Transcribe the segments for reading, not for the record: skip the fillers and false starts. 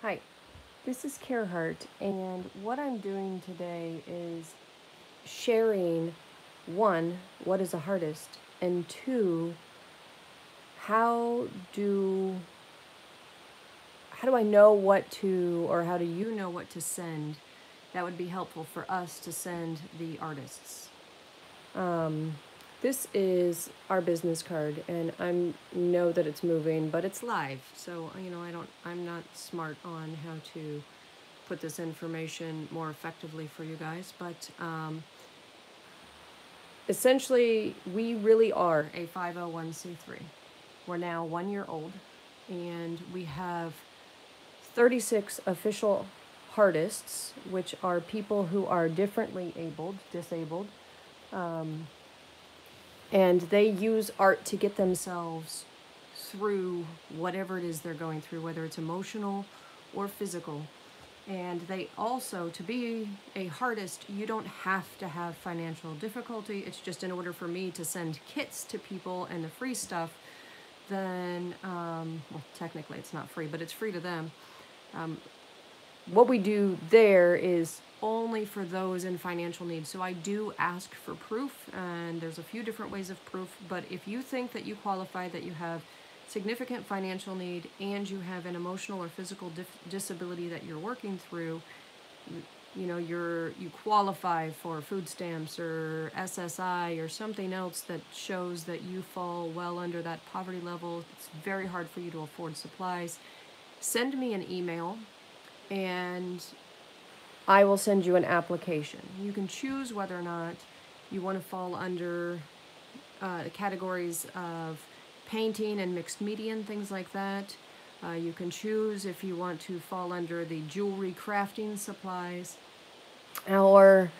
Hi, this is Hart, and what I'm doing today is sharing, one, what is a Hartist, and two, how do I know what to, or how do you know what to send that would be helpful for us to send the artists. This is our business card, and I know that it's moving, but it's live, so I'm not smart on how to put this information more effectively for you guys, but essentially we really are a 501c3. We're now 1 year old, and we have 36 official Hartists, which are people who are differently disabled, and they use art to get themselves through whatever it is they're going through, whether it's emotional or physical. And they also, to be a Hartist, you don't have to have financial difficulty. It's just in order for me to send kits to people and the free stuff, then, well, technically it's not free, but it's free to them. What we do there is only for those in financial need. So I do ask for proof, and there's a few different ways of proof, but if you think that you qualify, that you have significant financial need, and you have an emotional or physical disability that you're working through, you qualify for food stamps or SSI or something else that shows that you fall well under that poverty level. It's very hard for you to afford supplies. Send me an email, and I will send you an application. You can choose whether or not you want to fall under categories of painting and mixed media and things like that. You can choose if you want to fall under the jewelry crafting supplies or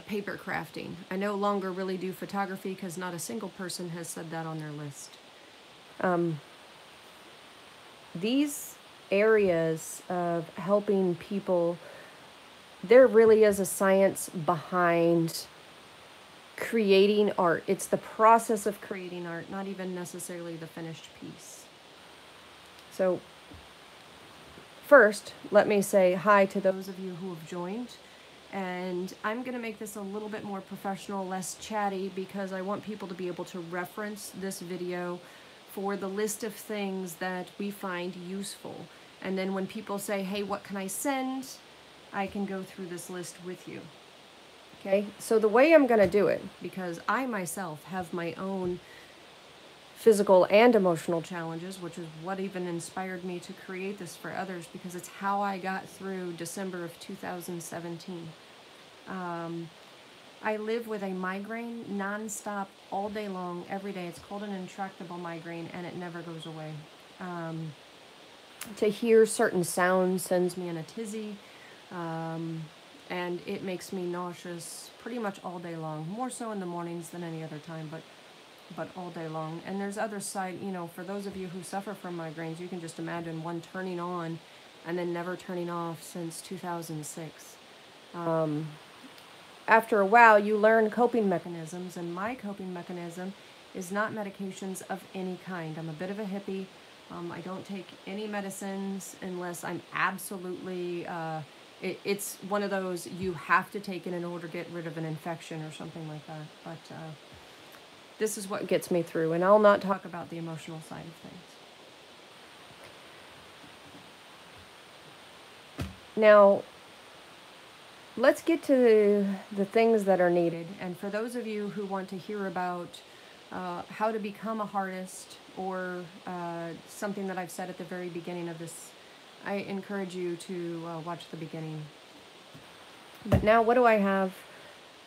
paper crafting. I no longer really do photography because not a single person has said that on their list. These areas of helping people, there really is a science behind creating art. It's the process of creating art, not even necessarily the finished piece. So first, let me say hi to those of you who have joined. And I'm going to make this a little bit more professional, less chatty, because I want people to be able to reference this video for the list of things that we find useful. And then when people say, hey, what can I send? I can go through this list with you. Okay, so the way I'm going to do it, because I myself have my own physical and emotional challenges, which is what even inspired me to create this for others, because it's how I got through December of 2017. I live with a migraine nonstop all day long, every day. It's called an intractable migraine, and it never goes away. To hear certain sounds sends me in a tizzy, and it makes me nauseous pretty much all day long, more so in the mornings than any other time, but all day long. And there's other side, for those of you who suffer from migraines, you can just imagine one turning on and then never turning off since 2006. After a while, you learn coping mechanisms, and my coping mechanism is not medications of any kind. I'm a bit of a hippie. I don't take any medicines unless I'm absolutely, it's one of those you have to take it in order to get rid of an infection or something like that. But this is what gets me through, and I'll not talk about the emotional side of things. Now, let's get to the things that are needed. And for those of you who want to hear about how to become a Hartist, or something that I've said at the very beginning of this, I encourage you to watch the beginning. But now, what do I have?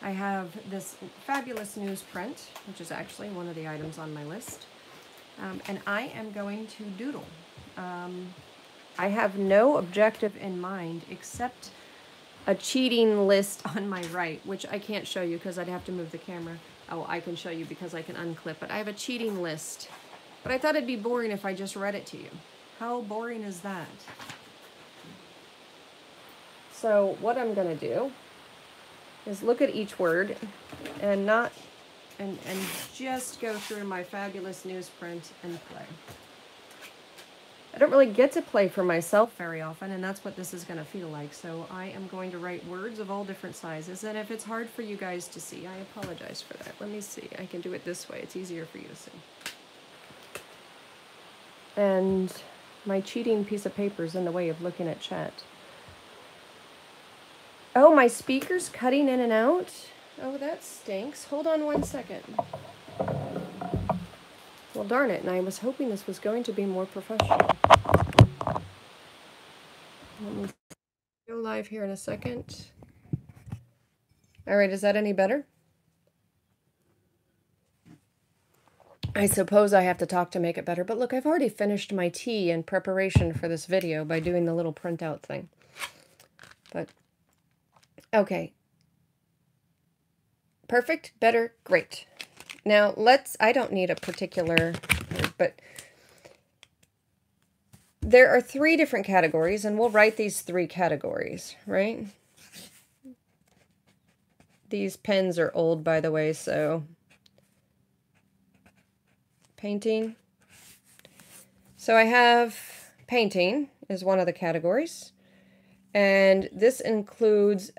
I have this fabulous newsprint, which is actually one of the items on my list. And I am going to doodle. I have no objective in mind except a cheating list on my right, which I can't show you because I'd have to move the camera. Oh, I can show you because I can unclip, but I have a cheating list. But I thought it'd be boring if I just read it to you. How boring is that? So what I'm going to do is look at each word and just go through my fabulous newsprint and play. I don't really get to play for myself very often, and that's what this is going to feel like. So I am going to write words of all different sizes, and if it's hard for you guys to see, I apologize for that. Let me see. I can do it this way. It's easier for you to see. And my cheating piece of paper is in the way of looking at chat. Oh, my speaker's cutting in and out? Oh, that stinks. Hold on one second. Well, darn it, and I was hoping this was going to be more professional. Let me go live here in a second. All right, is that any better? I suppose I have to talk to make it better, but look, I've already finished my tea in preparation for this video by doing the little printout thing. But, okay. Perfect, better, great. Now, I don't need a particular, but there are 3 different categories, and we'll write these 3 categories, right? These pens are old, by the way, so painting. So I have painting is one of the categories, and this includes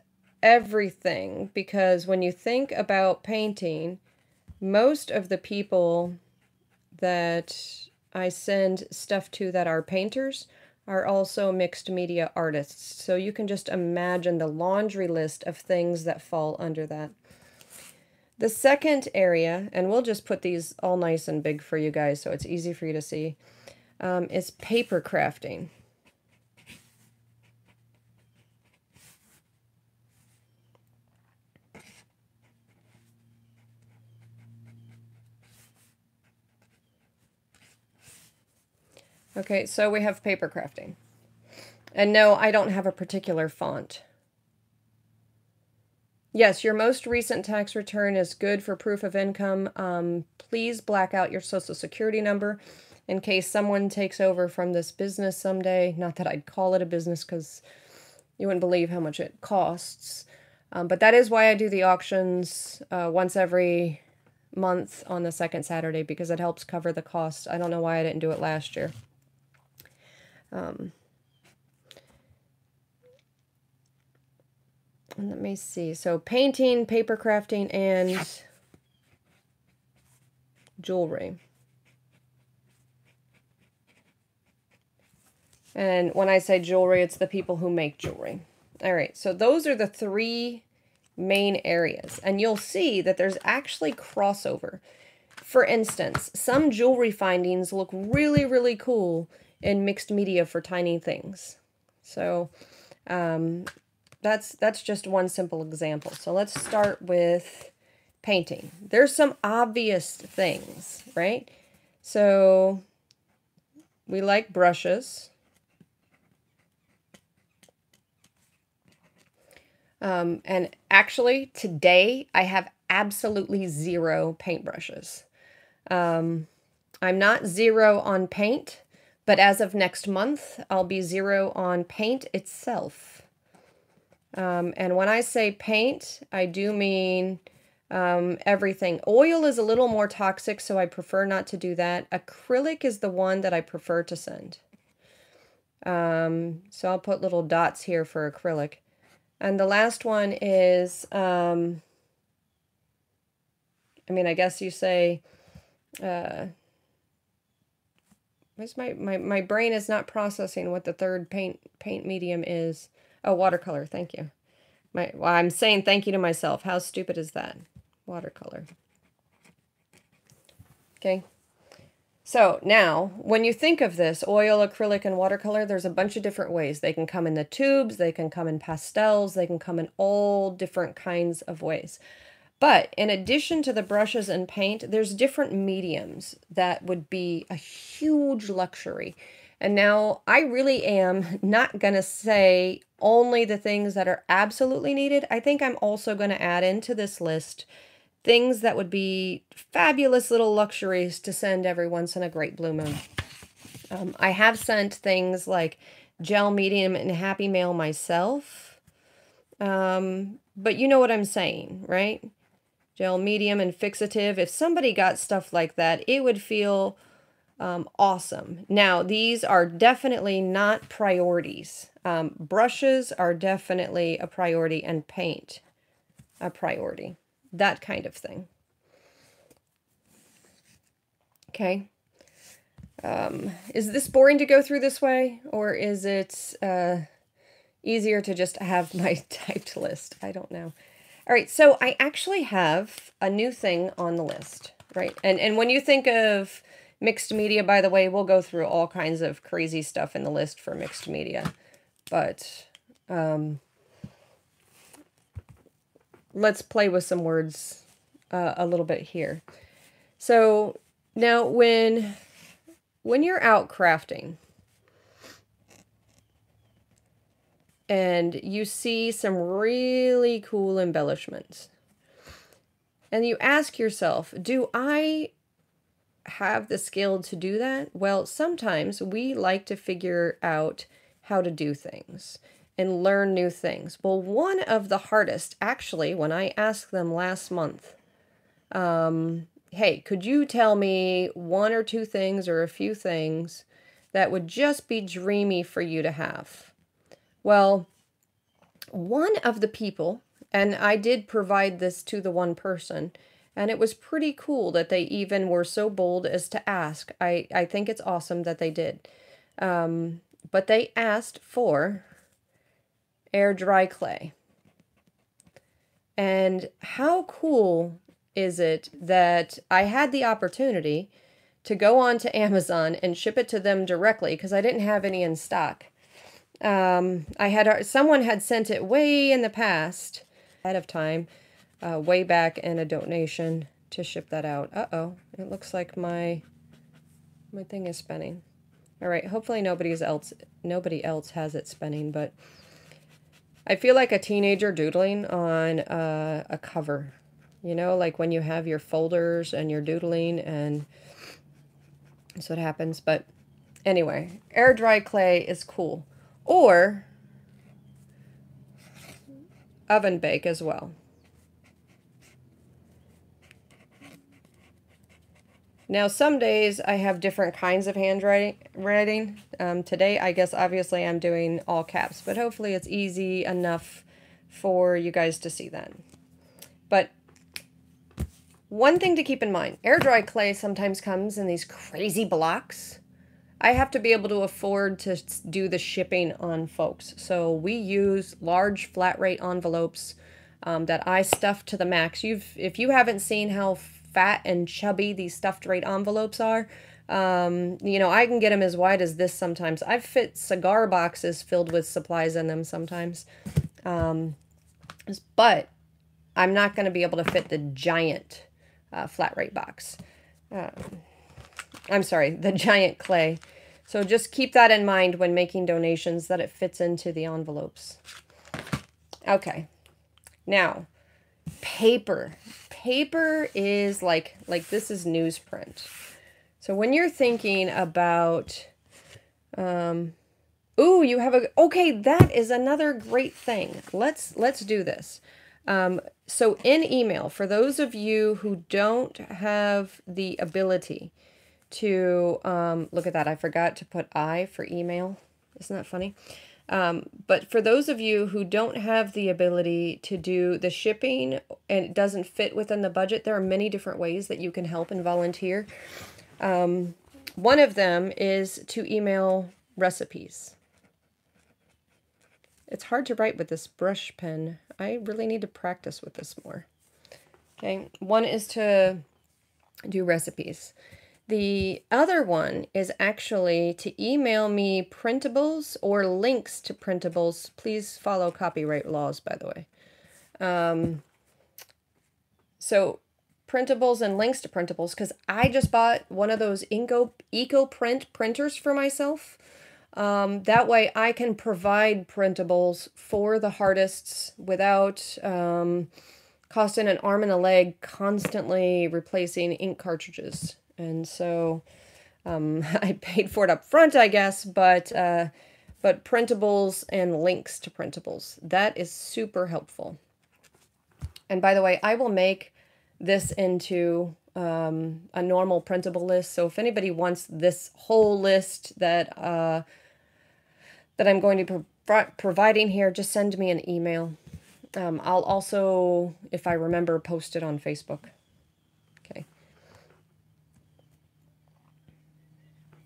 everything, because when you think about painting, most of the people that I send stuff to that are painters are also mixed media artists. So you can just imagine the laundry list of things that fall under that. The second area, and we'll just put these all nice and big for you guys so it's easy for you to see, is paper crafting. Okay, so we have paper crafting. And no, I don't have a particular font. Yes, your most recent tax return is good for proof of income. Please black out your social security number in case someone takes over from this business someday. Not that I'd call it a business because you wouldn't believe how much it costs. But that is why I do the auctions once every month on the second Saturday, because it helps cover the cost. I don't know why I didn't do it last year. And let me see. So painting, paper crafting, and jewelry. And when I say jewelry, it's the people who make jewelry. All right, so those are the 3 main areas. And you'll see that there's actually crossover. For instance, some jewelry findings look really, really cool in mixed media for tiny things. So that's just one simple example. So let's start with painting. There's some obvious things, right? So we like brushes. And actually today I have absolutely 0 paintbrushes. I'm not 0 on paint, but as of next month, I'll be 0 on paint itself. And when I say paint, I do mean everything. Oil is a little more toxic, so I prefer not to do that. Acrylic is the one that I prefer to send. So I'll put little dots here for acrylic. And the last one is, I mean, I guess you say, my brain is not processing what the third paint medium is. Oh, watercolor, thank you. Well, I'm saying thank you to myself. How stupid is that? Watercolor. Okay. So now, when you think of this, oil, acrylic, and watercolor, there's a bunch of different ways. They can come in the tubes, they can come in pastels, they can come in all different kinds of ways. But in addition to the brushes and paint, there's different mediums that would be a huge luxury. And now I really am not going to say only the things that are absolutely needed. I think I'm also going to add into this list things that would be fabulous little luxuries to send every once in a great blue moon. I have sent things like gel medium and happy mail myself. But you know what I'm saying, right? Gel medium and fixative. If somebody got stuff like that, it would feel awesome. Now, these are definitely not priorities. Brushes are definitely a priority, and paint a priority. That kind of thing. Okay. Is this boring to go through this way, or is it easier to just have my typed list? I don't know. All right, so I actually have a new thing on the list, right? And when you think of mixed media, by the way, we'll go through all kinds of crazy stuff in the list for mixed media. But let's play with some words a little bit here. So now when you're out crafting and you see some really cool embellishments, and you ask yourself, do I have the skill to do that? Well, sometimes we like to figure out how to do things and learn new things. Well, one of the Hartists, actually, when I asked them last month, hey, could you tell me one or two things or a few things that would just be dreamy for you to have? Well, one of the people, and I did provide this to the one person, and it was pretty cool that they even were so bold as to ask. I think it's awesome that they did. But they asked for air dry clay. And how cool is it that I had the opportunity to go on to Amazon and ship it to them directly, because I didn't have any in stock. Someone had sent it way in the past, ahead of time, way back in a donation to ship that out. Uh-oh, it looks like my thing is spinning. All right, hopefully nobody else has it spinning, but I feel like a teenager doodling on a cover. You know, like when you have your folders and you're doodling, and that's what happens. But anyway, air dry clay is cool. Or oven bake as well. Now, some days I have different kinds of handwriting. Today, I guess, obviously, I'm doing all caps, but hopefully it's easy enough for you guys to see that. But one thing to keep in mind, air dry clay sometimes comes in these crazy blocks. I have to be able to afford to do the shipping on folks. So we use large flat rate envelopes that I stuff to the max. If you haven't seen how fat and chubby these stuffed rate envelopes are, you know, I can get them as wide as this sometimes. I've fit cigar boxes filled with supplies in them sometimes. But I'm not going to be able to fit the giant flat rate box. I'm sorry, the giant clay. So just keep that in mind when making donations, that it fits into the envelopes. Okay. Now, paper. Paper is like this is newsprint. So when you're thinking about, ooh, you have okay, that is another great thing. Let's do this. So in email, for those of you who don't have the ability to, look at that, I forgot to put I for email. Isn't that funny? But for those of you who don't have the ability to do the shipping and it doesn't fit within the budget, there are many different ways that you can help and volunteer. One of them is to email recipes. It's hard to write with this brush pen. I really need to practice with this more. Okay, one is to do recipes. The other one is actually to email me printables or links to printables. Please follow copyright laws, by the way. So printables and links to printables, because I just bought one of those eco-print printers for myself. That way I can provide printables for the Hartists without costing an arm and a leg constantly replacing ink cartridges. And so I paid for it up front, I guess, but printables and links to printables, that is super helpful. And by the way, I will make this into a normal printable list. So if anybody wants this whole list that that I'm going to be providing here, just send me an email. I'll also, if I remember, post it on Facebook. Okay.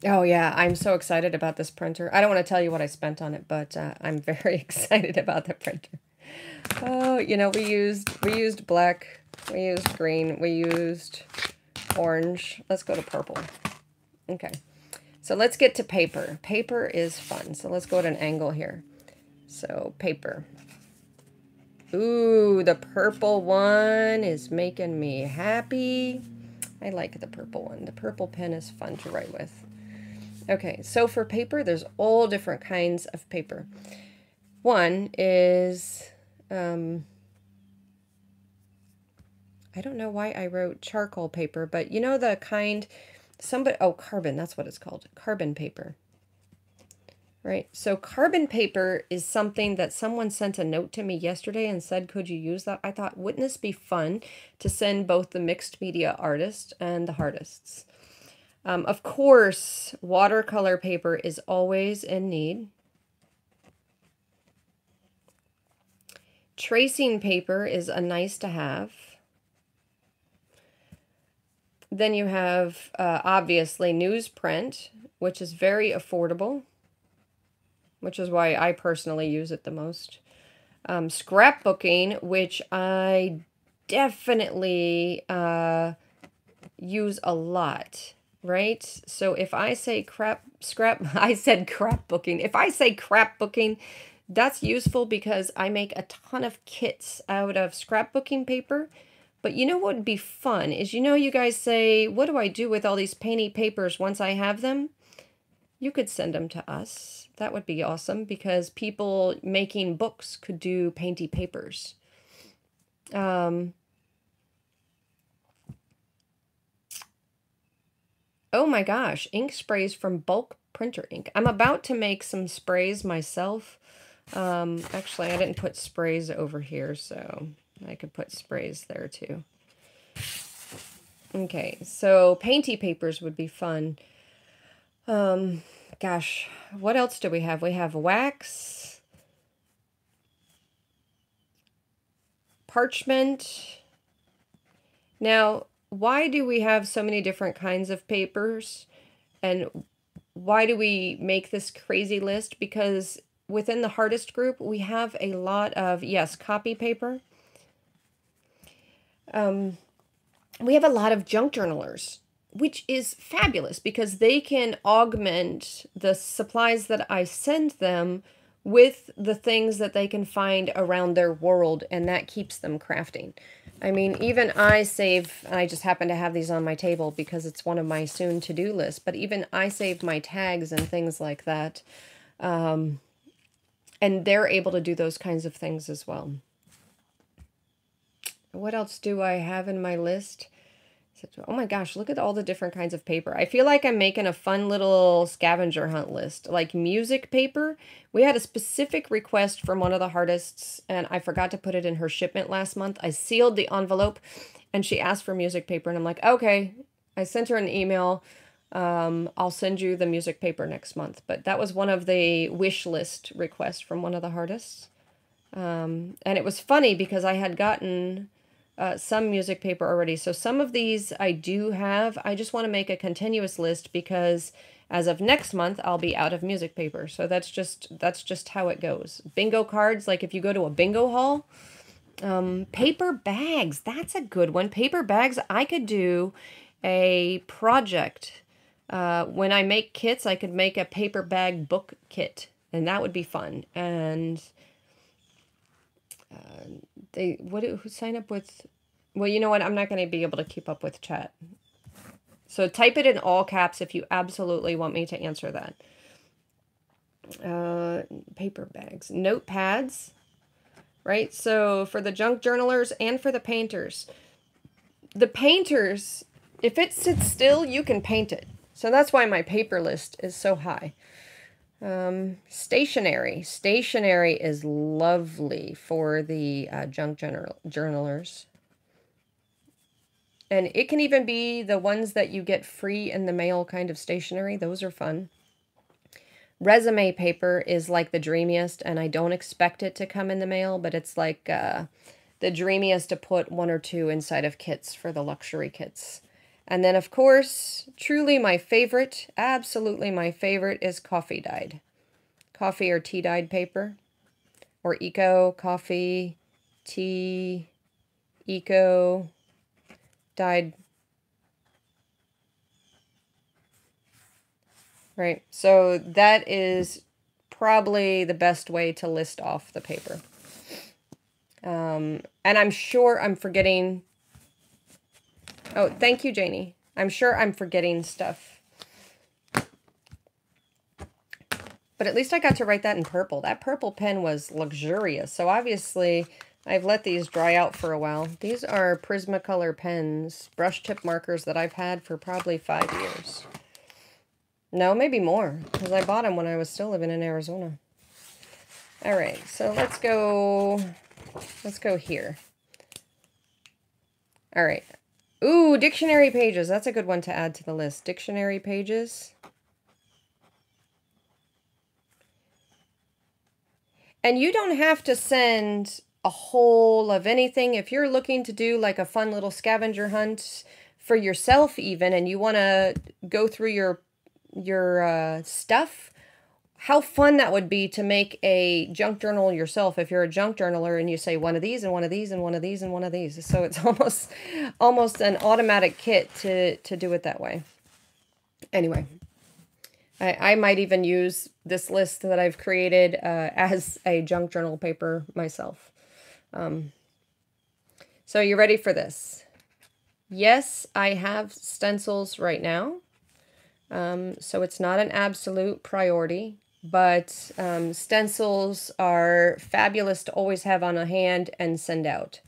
Oh yeah, I'm so excited about this printer. I don't want to tell you what I spent on it, but I'm very excited about the printer. Oh, you know, we used black, we used green, we used orange. Let's go to purple. Okay. So let's get to paper. Paper is fun. So let's go at an angle here. So paper. Ooh, the purple one is making me happy. I like the purple one. The purple pen is fun to write with. Okay, so for paper, there's all different kinds of paper. One is, I don't know why I wrote charcoal paper, but you know the kind, oh, carbon, that's what it's called, carbon paper. Right, so carbon paper is something that someone sent a note to me yesterday and said, could you use that? I thought, wouldn't this be fun to send both the mixed media artist and the Hartists? Of course, watercolor paper is always in need. Tracing paper is a nice to have. Then you have, obviously, newsprint, which is very affordable, which is why I personally use it the most. Scrapbooking, which I definitely use a lot, right? So if I say I said scrapbooking. If I say scrapbooking, that's useful because I make a ton of kits out of scrapbooking paper. But you know what would be fun is, you know, you guys say, what do I do with all these painty papers once I have them? You could send them to us. That would be awesome because people making books could do painty papers. Oh my gosh, ink sprays from bulk printer ink. I'm about to make some sprays myself. Actually, I didn't put sprays over here, so I could put sprays there too. Okay, so painty papers would be fun. Gosh, what else do we have? We have wax, parchment. Now, why do we have so many different kinds of papers? And why do we make this crazy list? Because within the Hartist group, we have a lot of, yes, copy paper. We have a lot of junk journalers, which is fabulous because they can augment the supplies that I send them with the things that they can find around their world, and that keeps them crafting. I mean, even I just happen to have these on my table because it's one of my soon-to-do lists, but even I save my tags and things like that, and they're able to do those kinds of things as well. What else do I have in my list? Oh my gosh, look at all the different kinds of paper. I feel like I'm making a fun little scavenger hunt list. Like music paper. We had a specific request from one of the Hartists, and I forgot to put it in her shipment last month. I sealed the envelope, and she asked for music paper, and I'm like, okay. I sent her an email. I'll send you the music paper next month. But that was one of the wish list requests from one of the Hartists. And it was funny because I had gotten some music paper already. So some of these I do have. I just want to make a continuous list because as of next month, I'll be out of music paper. So that's just how it goes. Bingo cards, like if you go to a bingo hall. Paper bags, that's a good one. Paper bags, I could do a project. When I make kits, I could make a paper bag book kit, and that would be fun. And who sign up with, well, you know what, I'm not going to be able to keep up with chat. So type it in all caps if you absolutely want me to answer that. Paper bags, notepads, right? So for the junk journalers and for the painters. The painters, if it sits still, you can paint it. So that's why my paper list is so high. Stationery. Stationery is lovely for the junk journalers. And it can even be the ones that you get free in the mail kind of stationery. Those are fun. Resume paper is like the dreamiest, and I don't expect it to come in the mail, but it's like the dreamiest to put 1 or 2 inside of kits for the luxury kits. And then, of course, truly my favorite, absolutely my favorite, is coffee dyed. Coffee or tea dyed paper. Or eco, coffee, tea, eco, dyed. Right, so that is probably the best way to list off the paper. And I'm sure I'm forgetting... Oh, thank you, Janie. I'm sure I'm forgetting stuff. But at least I got to write that in purple. That purple pen was luxurious. So obviously, I've let these dry out for a while. These are Prismacolor pens, brush tip markers that I've had for probably 5 years. No, maybe more, because I bought them when I was still living in Arizona. All right, so let's go here. All right. Ooh, dictionary pages. That's a good one to add to the list. Dictionary pages. And you don't have to send a whole of anything. If you're looking to do like a fun little scavenger hunt for yourself even, and you want to go through your stuff, how fun that would be to make a junk journal yourself if you're a junk journaler and you say one of these and one of these and one of these and one of these. So it's almost an automatic kit to do it that way. Anyway, I might even use this list that I've created as a junk journal paper myself. So you ready for this? Yes, I have stencils right now. So it's not an absolute priority, but stencils are fabulous to always have on a hand and send out.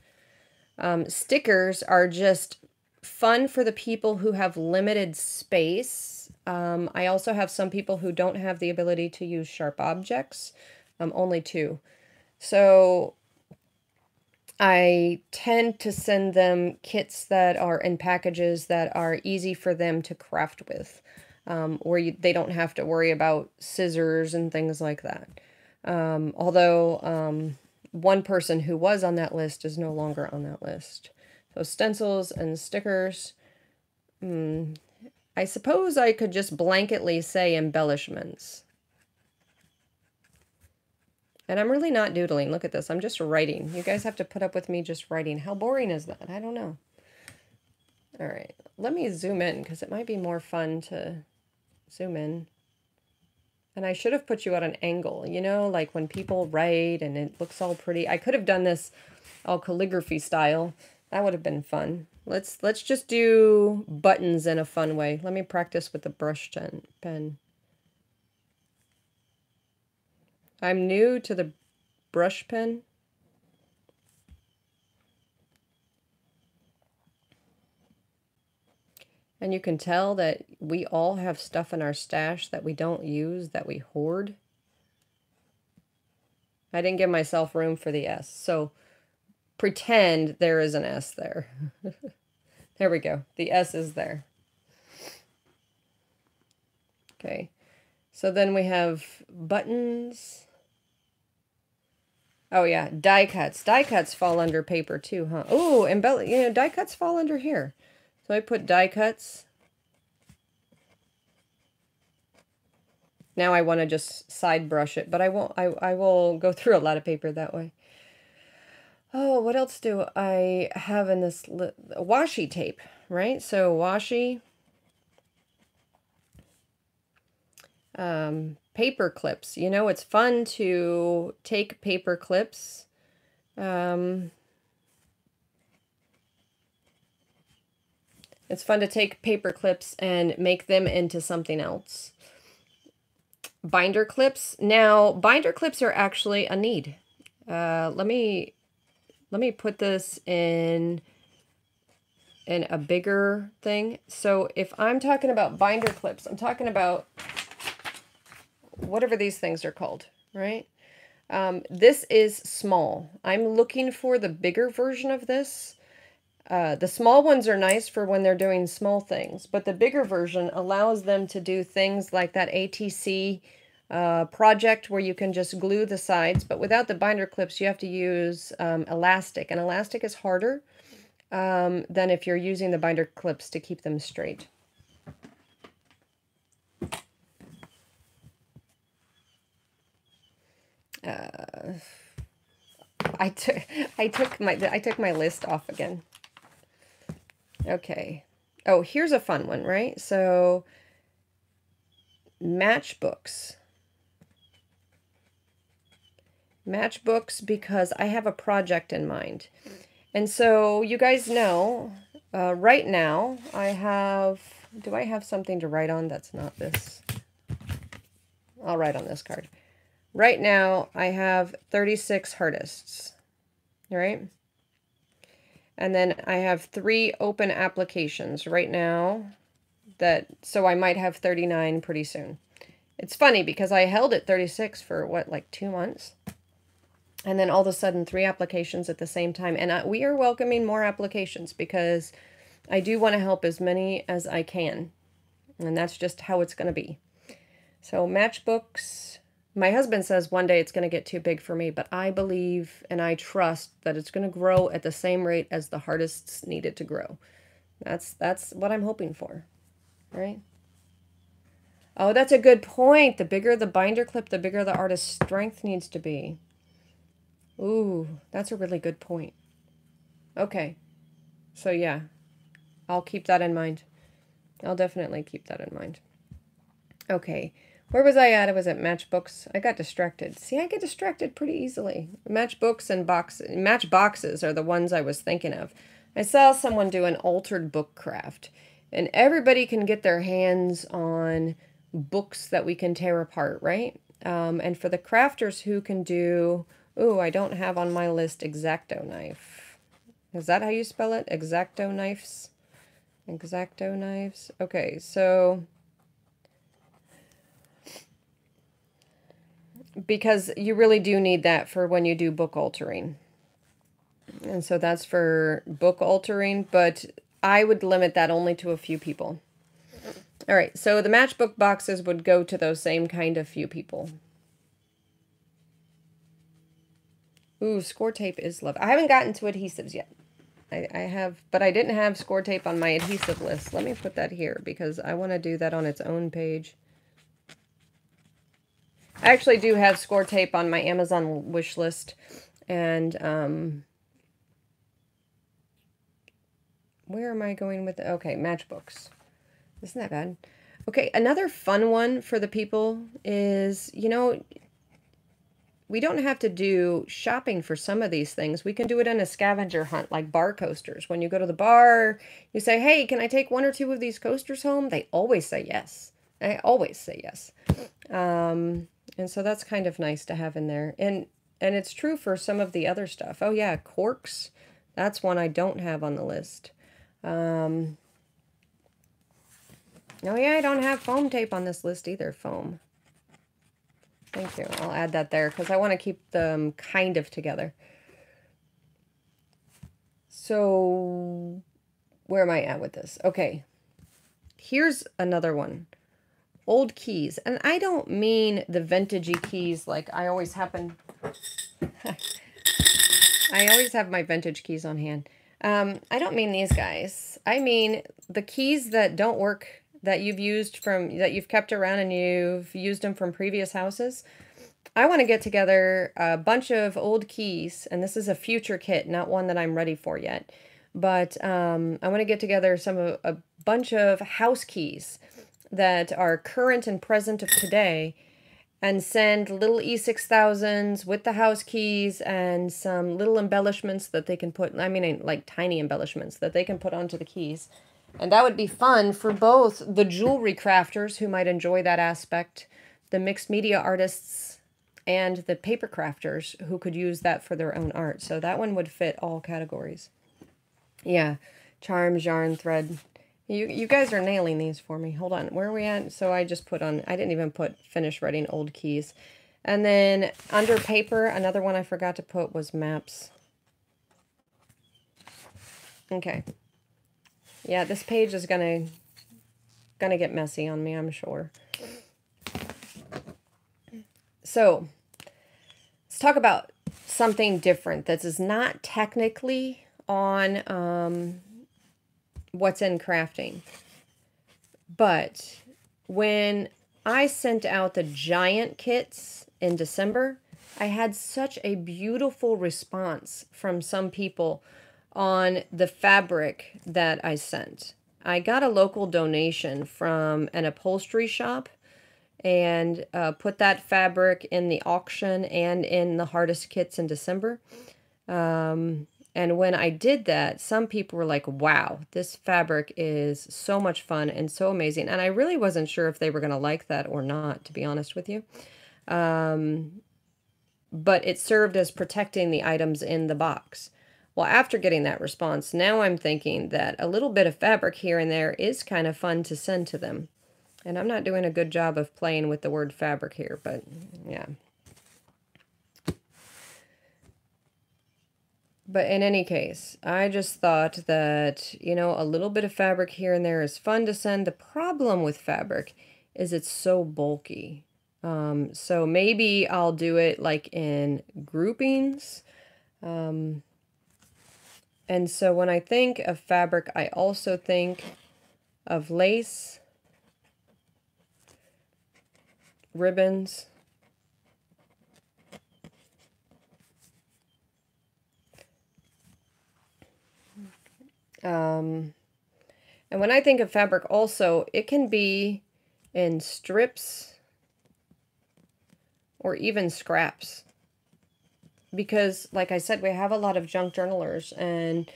Stickers are just fun for the people who have limited space. I also have some people who don't have the ability to use sharp objects, only 2. So I tend to send them kits that are in packages that are easy for them to craft with. Where they don't have to worry about scissors and things like that. Although one person who was on that list is no longer on that list. So stencils and stickers. I suppose I could just blanketly say embellishments. And I'm really not doodling. Look at this. I'm just writing. You guys have to put up with me just writing. How boring is that? I don't know. All right. Let me zoom in because it might be more fun to zoom in. And I should have put you at an angle, you know, like when people write and it looks all pretty. I could have done this all calligraphy style. That would have been fun. Let's just do buttons in a fun way. Let me practice with the brush pen. I'm new to the brush pen. And you can tell that we all have stuff in our stash that we don't use, that we hoard. I didn't give myself room for the S, so pretend there is an S there. There we go. The S is there. Okay. So then we have buttons. Oh yeah, die cuts. Die cuts fall under paper too, huh? Oh, die cuts fall under here. So I put die cuts. Now I want to just side brush it, but I won't. I will go through a lot of paper that way. Oh, what else do I have in this? Washi tape, right? So washi. Paper clips. You know, it's fun to take paper clips. It's fun to take paper clips and make them into something else. Binder clips. Now, binder clips are actually a need. Let me put this in a bigger thing. So if I'm talking about binder clips, I'm talking about whatever these things are called, right? This is small. I'm looking for the bigger version of this. The small ones are nice for when they're doing small things, but the bigger version allows them to do things like that ATC project where you can just glue the sides, but without the binder clips, you have to use elastic, and elastic is harder than if you're using the binder clips to keep them straight. I took my list off again. Okay. Oh, here's a fun one, right? So matchbooks. Matchbooks, because I have a project in mind. And so you guys know, right now I have, do I have something to write on that's not this? I'll write on this card. Right now I have 36 Hartists, right? And then I have 3 open applications right now so I might have 39 pretty soon. It's funny because I held at 36 for what, like 2 months? And then all of a sudden 3 applications at the same time. And we are welcoming more applications because I do want to help as many as I can. And that's just how it's going to be. So matchbooks. My husband says one day it's going to get too big for me, but I believe and I trust that it's going to grow at the same rate as the Hartists need it to grow. That's what I'm hoping for, right? Oh, that's a good point. The bigger the binder clip, the bigger the artist's strength needs to be. Ooh, that's a really good point. Okay. So yeah, I'll keep that in mind. I'll definitely keep that in mind. Okay. Where was I at? I was at matchbooks. I got distracted. See, I get distracted pretty easily. Matchbooks and matchboxes are the ones I was thinking of. I saw someone do an altered book craft, and everybody can get their hands on books that we can tear apart, right? And for the crafters who can do, ooh, I don't have on my list X-Acto knife. Is that how you spell it? X-Acto knives? X-Acto knives? Okay, so because you really do need that for when you do book altering. And so that's for book altering, but I would limit that only to a few people. All right, so the matchbook boxes would go to those same kind of few people. Ooh, score tape is love. I haven't gotten to adhesives yet. I have, but I didn't have score tape on my adhesive list. Let me put that here because I want to do that on its own page. I actually do have score tape on my Amazon wish list, and where am I going with it? Okay, matchbooks. Isn't that bad? Okay, another fun one for the people is, you know, we don't have to do shopping for some of these things. We can do it in a scavenger hunt, like bar coasters. When you go to the bar, you say, hey, can I take 1 or 2 of these coasters home? They always say yes. I always say yes. And so that's kind of nice to have in there. And it's true for some of the other stuff. Oh yeah, corks. That's one I don't have on the list. Oh yeah, I don't have foam tape on this list either. Foam. Thank you. I'll add that there because I want to keep them kind of together. So where am I at with this? Okay. Here's another one. Old keys. And I don't mean the vintagey keys like I always happen. I always have my vintage keys on hand. I don't mean these guys. I mean the keys that don't work, that you've kept around and you've used them from previous houses. I want to get together a bunch of old keys, and this is a future kit, not one that I'm ready for yet. But I want to get together a bunch of house keys that are current and present of today, and send little E6000s with the house keys and some little embellishments that they can put, I mean, like tiny embellishments that they can put onto the keys. And that would be fun for both the jewelry crafters who might enjoy that aspect, the mixed media artists, and the paper crafters who could use that for their own art. So that one would fit all categories. Yeah, charms, yarn, thread. You guys are nailing these for me. Hold on, where are we at? So I just put on, I didn't even finish writing old keys. And then under paper, another one I forgot to put was maps. Okay. Yeah, this page is gonna get messy on me, I'm sure. So, let's talk about something different that is not technically on what's in crafting. But when I sent out the giant kits in December, I had such a beautiful response from some people on the fabric that I sent. I got a local donation from an upholstery shop and put that fabric in the auction and in the Hartist kits in December. And when I did that, some people were like, wow, this fabric is so much fun and so amazing. And I really wasn't sure if they were going to like that or not, to be honest with you. But it served as protecting the items in the box. Well, after getting that response, now I'm thinking that a little bit of fabric here and there is kind of fun to send to them. And I'm not doing a good job of playing with the word fabric here, but yeah. But in any case, I just thought that, you know, a little bit of fabric here and there is fun to send. The problem with fabric is it's so bulky. So maybe I'll do it like in groupings. And so when I think of fabric, I also think of lace, ribbons, and when I think of fabric also, it can be in strips or even scraps. Because, like I said, we have a lot of junk journalers, and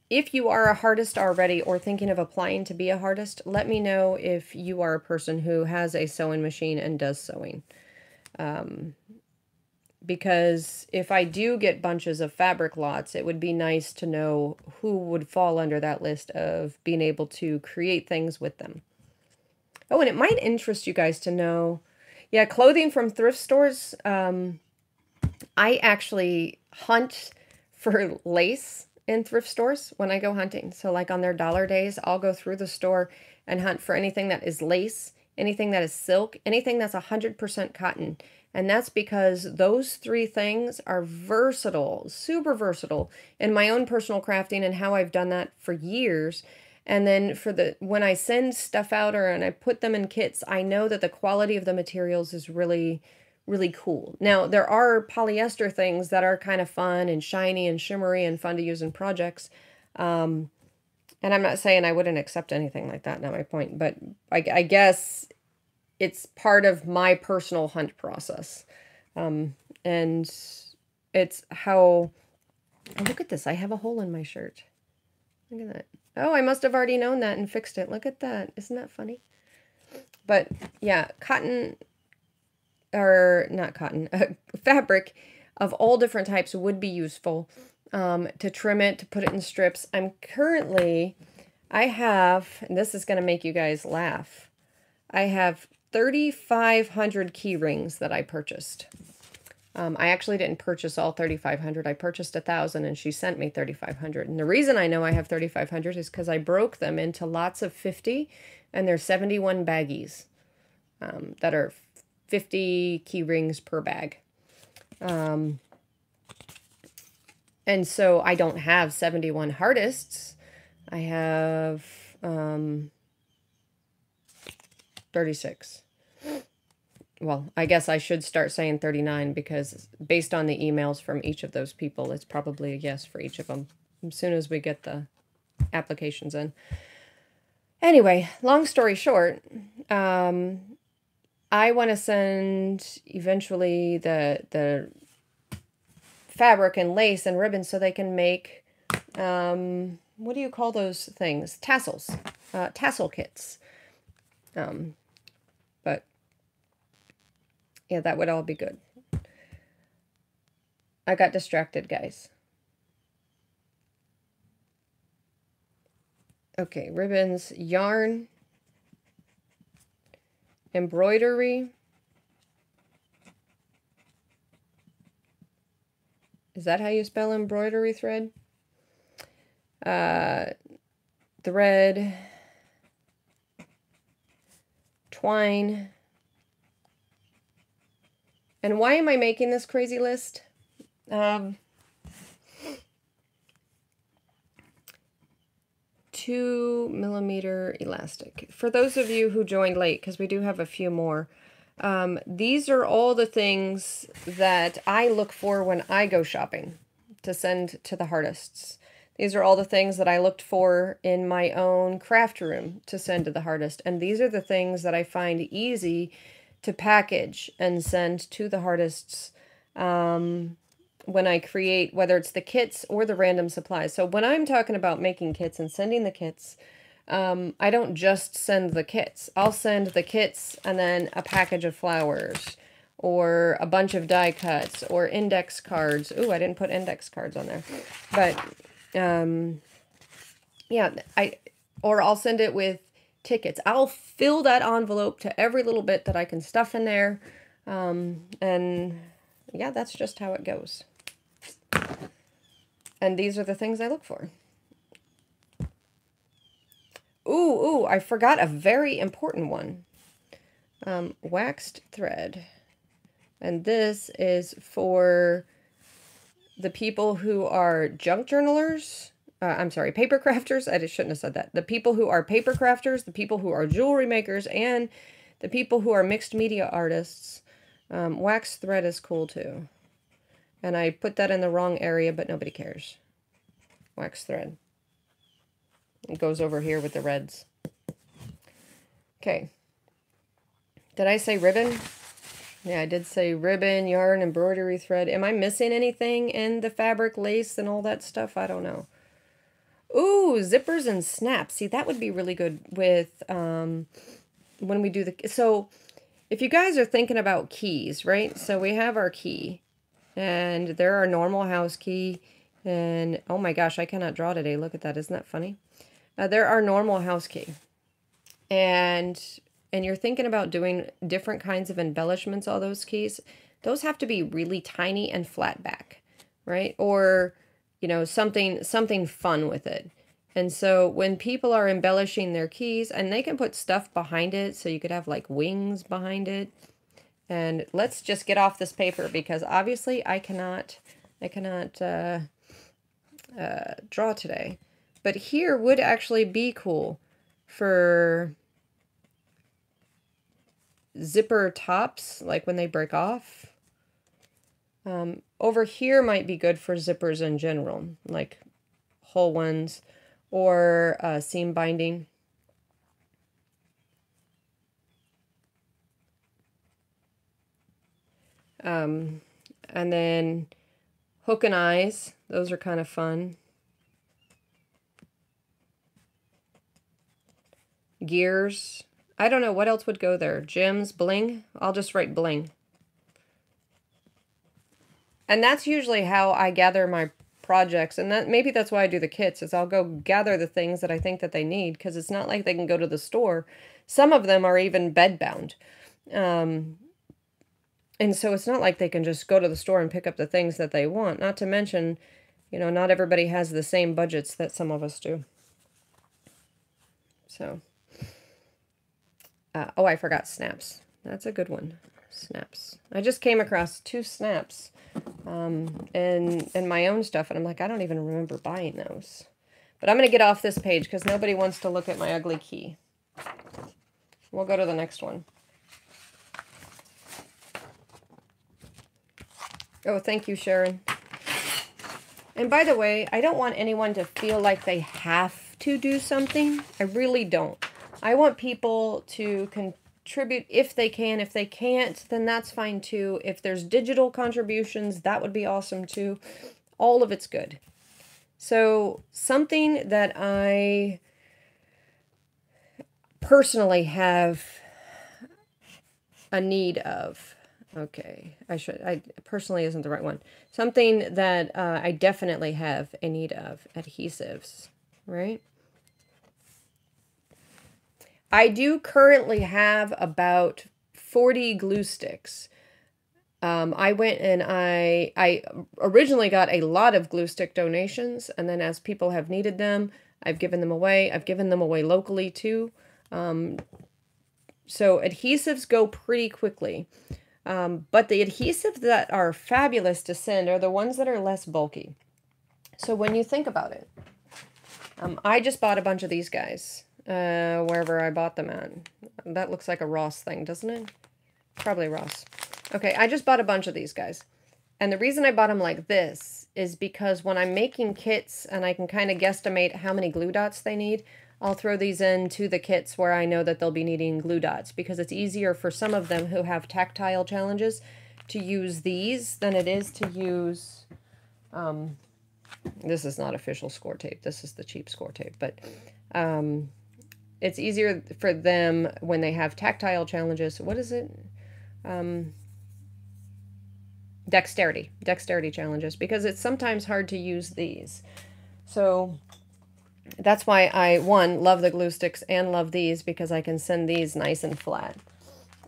if you are a Hartist already or thinking of applying to be a Hartist, let me know if you are a person who has a sewing machine and does sewing. Because if I do get bunches of fabric lots, it would be nice to know who would fall under that list of being able to create things with them. Oh, and it might interest you guys to know, yeah, clothing from thrift stores. I actually hunt for lace in thrift stores when I go hunting. So like on their dollar days, I'll go through the store and hunt for anything that is lace, anything that is silk, anything that's 100% cotton. And that's because those three things are versatile, super versatile in my own personal crafting and how I've done that for years. And then for when I send stuff out and I put them in kits, I know that the quality of the materials is really cool. Now, there are polyester things that are kind of fun and shiny and shimmery and fun to use in projects. And I'm not saying I wouldn't accept anything like that, not my point. But I guess it's part of my personal hunt process. And it's how... Oh, look at this. I have a hole in my shirt. Look at that. Oh, I must have already known that and fixed it. Look at that. Isn't that funny? But yeah, cotton... or not cotton, fabric of all different types would be useful to trim it, to put it in strips. I have, and this is going to make you guys laugh, I have 3,500 key rings that I purchased. I actually didn't purchase all 3,500. I purchased 1,000 and she sent me 3,500. And the reason I know I have 3,500 is because I broke them into lots of 50, and there's 71 baggies that are 50 key rings per bag. And so I don't have 71 Hartists. I have 36. Well, I guess I should start saying 39 because based on the emails from each of those people, it's probably a yes for each of them as soon as we get the applications in. Anyway, long story short, I want to send eventually the fabric and lace and ribbons so they can make, what do you call those things? Tassels, tassel kits. But yeah, that would all be good. I got distracted, guys. Okay, ribbons, yarn, embroidery. Is that how you spell embroidery thread? thread, twine. And why am I making this crazy list? 2mm elastic. For those of you who joined late, because we do have a few more, these are all the things that I look for when I go shopping to send to the Hartists. These are all the things that I looked for in my own craft room to send to the Hartist. And these are the things that I find easy to package and send to the Hartists when I create, whether it's the kits or the random supplies. So when I'm talking about making kits and sending the kits, I don't just send the kits. I'll send the kits and then a package of flowers or a bunch of die cuts or index cards. Ooh, I didn't put index cards on there. But yeah, or I'll send it with tickets. I'll fill that envelope to every little bit that I can stuff in there. And yeah, that's just how it goes. And these are the things I look for. Ooh, I forgot a very important one. Waxed thread. And this is for the people who are junk journalers. I'm sorry, paper crafters. I just shouldn't have said that. The people who are paper crafters, the people who are jewelry makers, and the people who are mixed media artists. Waxed thread is cool too. And I put that in the wrong area, but nobody cares. Wax thread. It goes over here with the reds. Okay. Did I say ribbon? Yeah, I did say ribbon, yarn, embroidery thread. Am I missing anything in the fabric, lace, and all that stuff? I don't know. Ooh, zippers and snaps. See, that would be really good with when we do the... So, if you guys are thinking about keys, right? So, we have our key. And there are normal house key. And, oh my gosh, I cannot draw today. Look at that. Isn't that funny? There are normal house key. And you're thinking about doing different kinds of embellishments on those keys. Those have to be really tiny and flat back, right? Or, you know, something fun with it. And so when people are embellishing their keys, and they can put stuff behind it, so you could have like wings behind it. And let's just get off this paper because obviously I cannot draw today. But here would actually be cool for zipper tops, like when they break off. Over here might be good for zippers in general, like whole ones or seam binding. And then hook and eyes, those are kind of fun. Gears. I don't know what else would go there. Gems, bling. I'll just write bling. And that's usually how I gather my projects. And maybe that's why I do the kits, is I'll go gather the things that I think that they need, because it's not like they can go to the store. Some of them are even bed bound. And so it's not like they can just go to the store and pick up the things that they want. Not to mention, you know, not everybody has the same budgets that some of us do. So... oh, I forgot snaps. That's a good one. Snaps. I just came across 2 snaps in my own stuff, and I'm like, I don't even remember buying those. But I'm going to get off this page because nobody wants to look at my ugly key. We'll go to the next one. Oh, thank you, Sharon. And by the way, I don't want anyone to feel like they have to do something. I really don't. I want people to contribute if they can. If they can't, then that's fine too. If there's digital contributions, that would be awesome too. All of it's good. So something that I personally have a need of. Okay, I personally isn't the right one. Something that I definitely have a need of. Adhesives, right? I do currently have about 40 glue sticks. I went and I originally got a lot of glue stick donations, and then as people have needed them, I've given them away. I've given them away locally too. So adhesives go pretty quickly. But the adhesives that are fabulous to send are the ones that are less bulky. So when you think about it, I just bought a bunch of these guys, wherever I bought them at. That looks like a Ross thing, doesn't it? Probably Ross. Okay, I just bought a bunch of these guys. And the reason I bought them like this is because when I'm making kits and I can kind of guesstimate how many glue dots they need, I'll throw these into the kits where I know that they'll be needing glue dots, because it's easier for some of them who have tactile challenges to use these than it is to use, this is not official score tape, this is the cheap score tape, but it's easier for them when they have tactile challenges. What is it? Dexterity challenges, because it's sometimes hard to use these. So that's why I, one, love the glue sticks and love these, because I can send these nice and flat.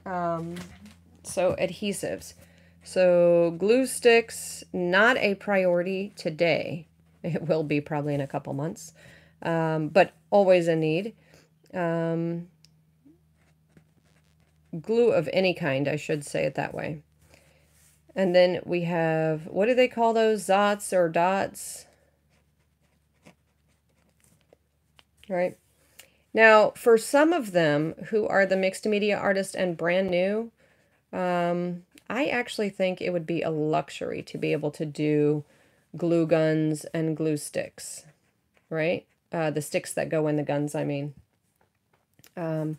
So adhesives. So glue sticks, not a priority today. It will be probably in a couple months, but always a need. Glue of any kind, I should say it that way. And then we have, what do they call those? Zots or dots? Right. Now, for some of them who are the mixed media artist and brand new, I actually think it would be a luxury to be able to do glue guns and glue sticks, right? The sticks that go in the guns, I mean. I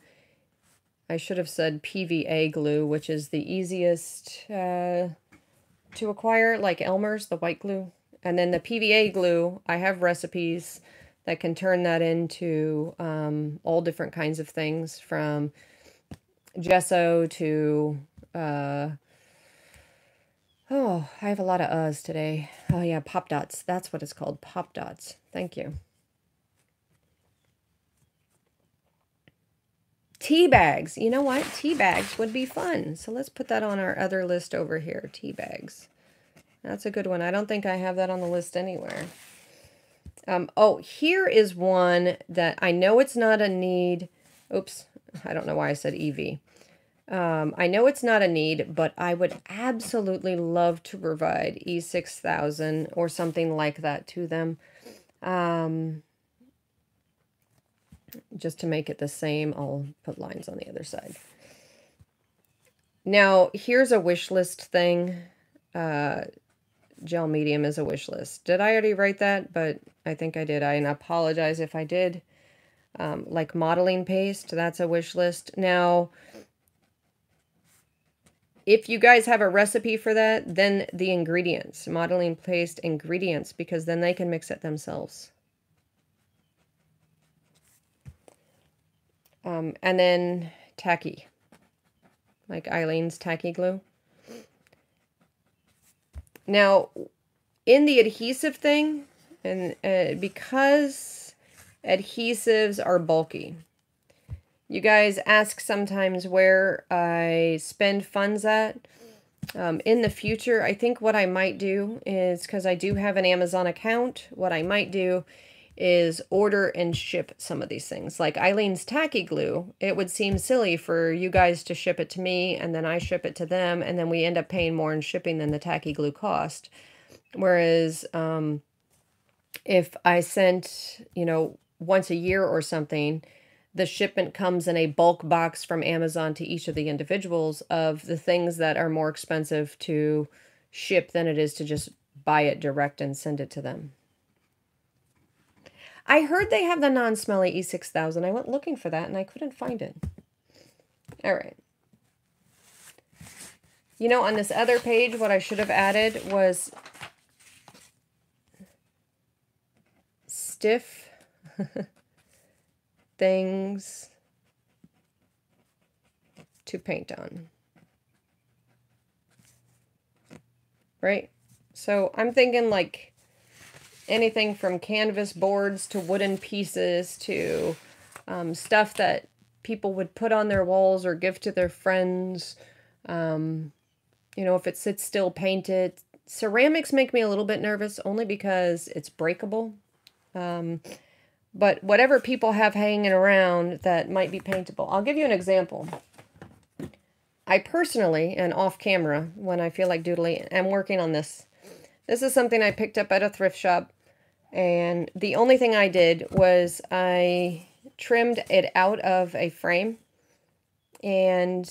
should have said PVA glue, which is the easiest to acquire, like Elmer's, the white glue. And then the PVA glue, I have recipes that can turn that into all different kinds of things, from gesso to, oh, I have a lot of uhs today. Oh yeah, pop dots. That's what it's called, pop dots. Thank you. Tea bags. You know what? Tea bags would be fun. So let's put that on our other list over here. Tea bags. That's a good one. I don't think I have that on the list anywhere. Oh, here is one that I know it's not a need. Oops, I don't know why I said EV. I know it's not a need, but I would absolutely love to provide E6000 or something like that to them. Just to make it the same, I'll put lines on the other side. Now, here's a wish list thing. Gel medium is a wish list. Did I already write that? But I think I did. I apologize if I did. Like modeling paste, that's a wish list. Now, if you guys have a recipe for that, then the ingredients, modeling paste ingredients, because then they can mix it themselves. And then tacky, like Eileen's tacky glue. Now, in the adhesive thing, and because adhesives are bulky, you guys ask sometimes where I spend funds at. In the future, I think what I might do is, because I do have an Amazon account, what I might do is order and ship some of these things. Like Eileen's tacky glue, it would seem silly for you guys to ship it to me and then I ship it to them, and then we end up paying more in shipping than the tacky glue cost. Whereas if I sent, you know, once a year or something, the shipment comes in a bulk box from Amazon to each of the individuals of the things that are more expensive to ship than it is to just buy it direct and send it to them. I heard they have the non-smelly E6000. I went looking for that and I couldn't find it. All right. You know, on this other page, what I should have added was stiff things to paint on. Right? So I'm thinking like anything from canvas boards to wooden pieces to stuff that people would put on their walls or give to their friends. You know, if it sits still, paint it. Ceramics make me a little bit nervous, only because it's breakable. But whatever people have hanging around that might be paintable. I'll give you an example. I personally, and off camera, when I feel like doodling, am working on this. This is something I picked up at a thrift shop. And the only thing I did was I trimmed it out of a frame. And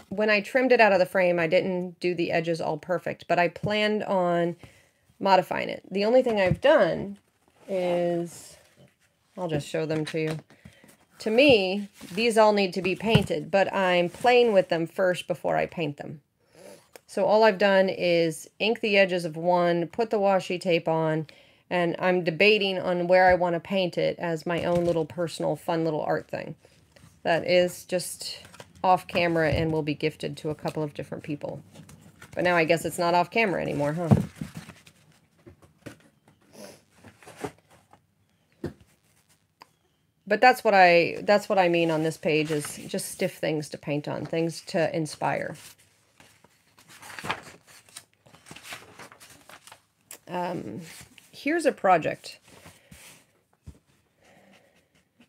when I trimmed it out of the frame, I didn't do the edges all perfect, but I planned on modifying it. The only thing I've done is, I'll just show them to you. To me, these all need to be painted, but I'm playing with them first before I paint them. So all I've done is ink the edges of one, put the washi tape on, and I'm debating on where I want to paint it as my own little personal fun little art thing. That is just off camera and will be gifted to a couple of different people. But now I guess it's not off camera anymore, huh? But that's what I mean on this page, is just stiff things to paint on, things to inspire. Here's a project.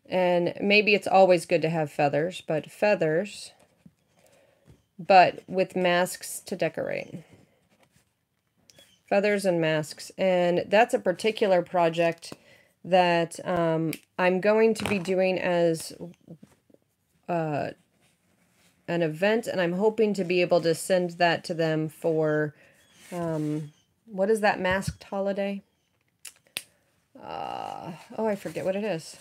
And maybe it's always good to have feathers, but with masks to decorate. Feathers and masks. And that's a particular project that I'm going to be doing as an event, and I'm hoping to be able to send that to them for, what is that masked holiday? Oh, I forget what it is.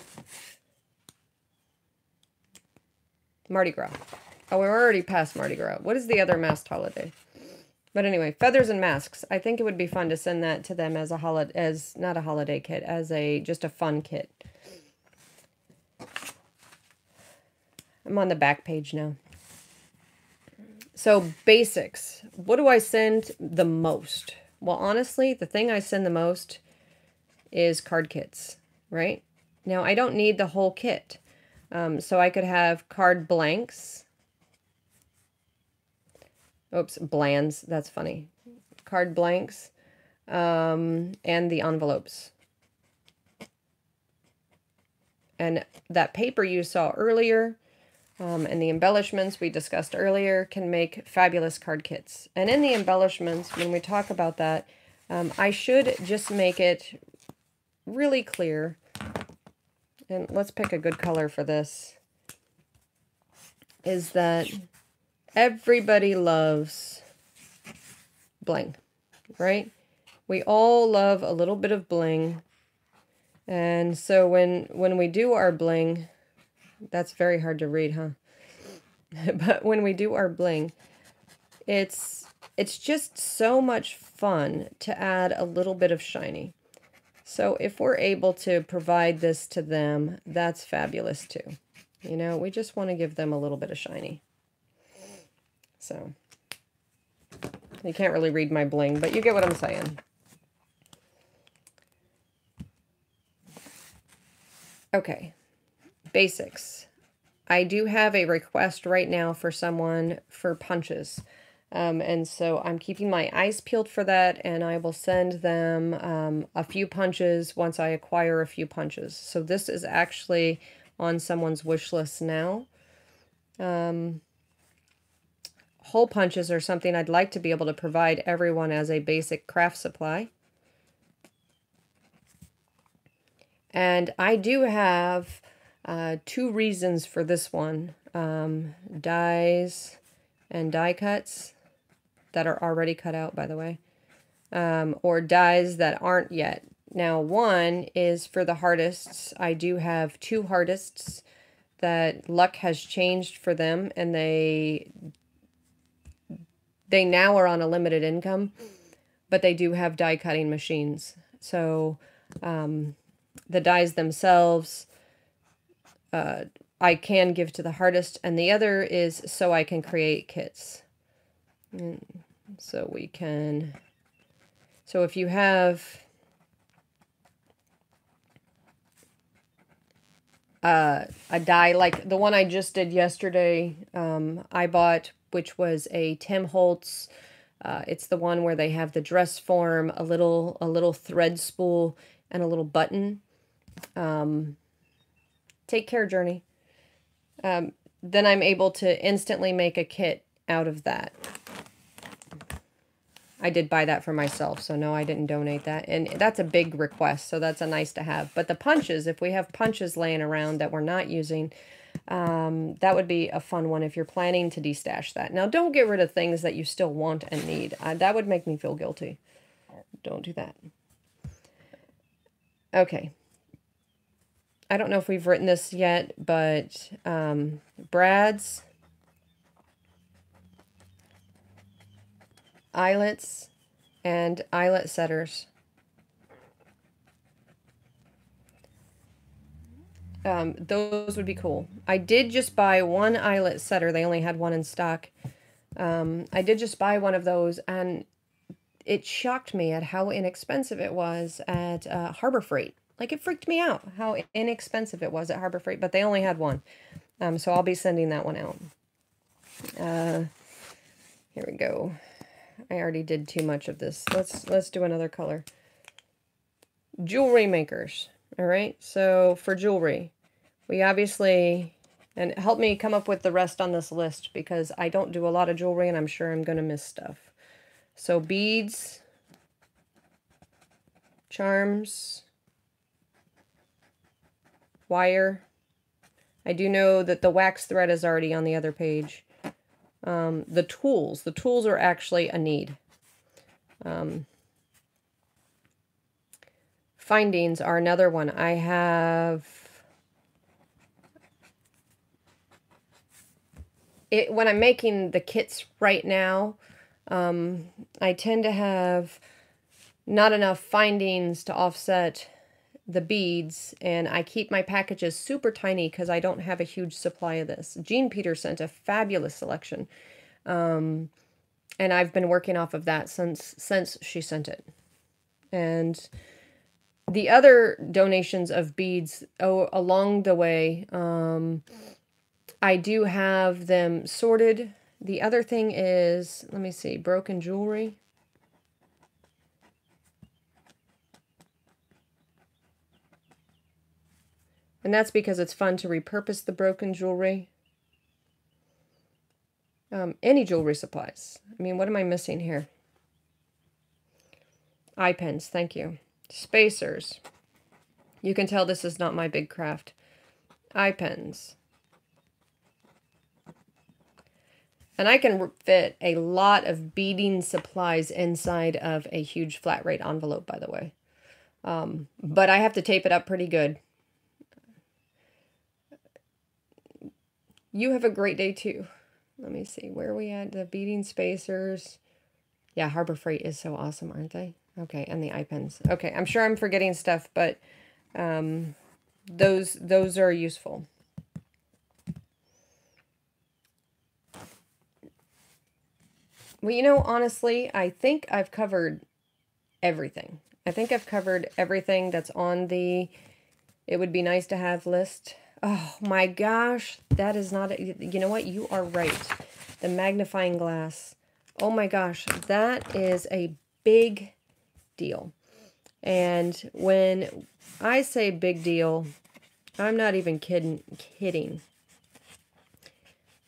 Mardi Gras. Oh, we're already past Mardi Gras. What is the other masked holiday? But anyway, feathers and masks. I think it would be fun to send that to them as a holiday, as not a holiday kit, as just a fun kit. I'm on the back page now. So basics. What do I send the most? Well, honestly, the thing I send the most is card kits, right? Now, I don't need the whole kit. So I could have card blanks. Oops, blands. That's funny. Card blanks. And the envelopes. And that paper you saw earlier, and the embellishments we discussed earlier, can make fabulous card kits. And in the embellishments, when we talk about that, I should just make it really clear. And let's pick a good color for this. Is that everybody loves bling, right? We all love a little bit of bling. And so when we do our bling, that's very hard to read, huh? But when we do our bling, it's just so much fun to add a little bit of shiny. So if we're able to provide this to them, that's fabulous too. You know, we just want to give them a little bit of shiny. So you can't really read my bling, but you get what I'm saying. Okay, basics. I do have a request right now for someone for punches. And so I'm keeping my eyes peeled for that, and I will send them a few punches once I acquire a few punches. So this is actually on someone's wish list now. Hole punches are something I'd like to be able to provide everyone as a basic craft supply. And I do have two reasons for this one. Dies and die cuts that are already cut out, by the way, or dies that aren't yet. Now, one is for the Hartists. I do have two Hartists that luck has changed for them, and they now are on a limited income, but they do have die cutting machines. So the dies themselves, I can give to the Hartist, and the other is so I can create kits. So we can, so if you have a die like the one I just did yesterday, I bought which was a Tim Holtz. It's the one where they have the dress form, a little thread spool, and a little button. Take care, Journey. Then I'm able to instantly make a kit out of that. I did buy that for myself, so no, I didn't donate that. And that's a big request, so that's a nice to have. But the punches, if we have punches laying around that we're not using, that would be a fun one if you're planning to destash that. Now, don't get rid of things that you still want and need. That would make me feel guilty. Don't do that. Okay. I don't know if we've written this yet, but brads, eyelets, and eyelet setters. Those would be cool. I did just buy one eyelet setter. They only had one in stock. I did just buy one of those, and it shocked me at how inexpensive it was at Harbor Freight. Like, it freaked me out how inexpensive it was at Harbor Freight, but they only had one. So I'll be sending that one out. Here we go. I already did too much of this. Let's do another color. Jewelry makers. All right. So for jewelry, we obviously, and help me come up with the rest on this list because I don't do a lot of jewelry and I'm sure I'm going to miss stuff. So beads, charms, wire. I do know that the wax thread is already on the other page. The tools are actually a need. Findings are another one. I have it when I'm making the kits right now. I tend to have not enough findings to offset the beads, and I keep my packages super tiny because I don't have a huge supply of this. Jean Peter sent a fabulous selection, and I've been working off of that since she sent it. And the other donations of beads along the way, I do have them sorted. The other thing is, let me see, broken jewelry. And that's because it's fun to repurpose the broken jewelry. Any jewelry supplies. I mean, what am I missing here? Eye pens, thank you. Spacers. You can tell this is not my big craft. Eye pens. And I can fit a lot of beading supplies inside of a huge flat rate envelope, by the way. But I have to tape it up pretty good. You have a great day too. Let me see, where are we at? The beading spacers. Yeah, Harbor Freight is so awesome, aren't they? Okay, and the eye pens. Okay, I'm sure I'm forgetting stuff, but those are useful. Well, you know, honestly, I think I've covered everything. I think I've covered everything that's on the it would be nice to have list. Oh my gosh, that is not, you know what? You are right. The magnifying glass. Oh my gosh, that is a big deal. And when I say big deal, I'm not even kidding.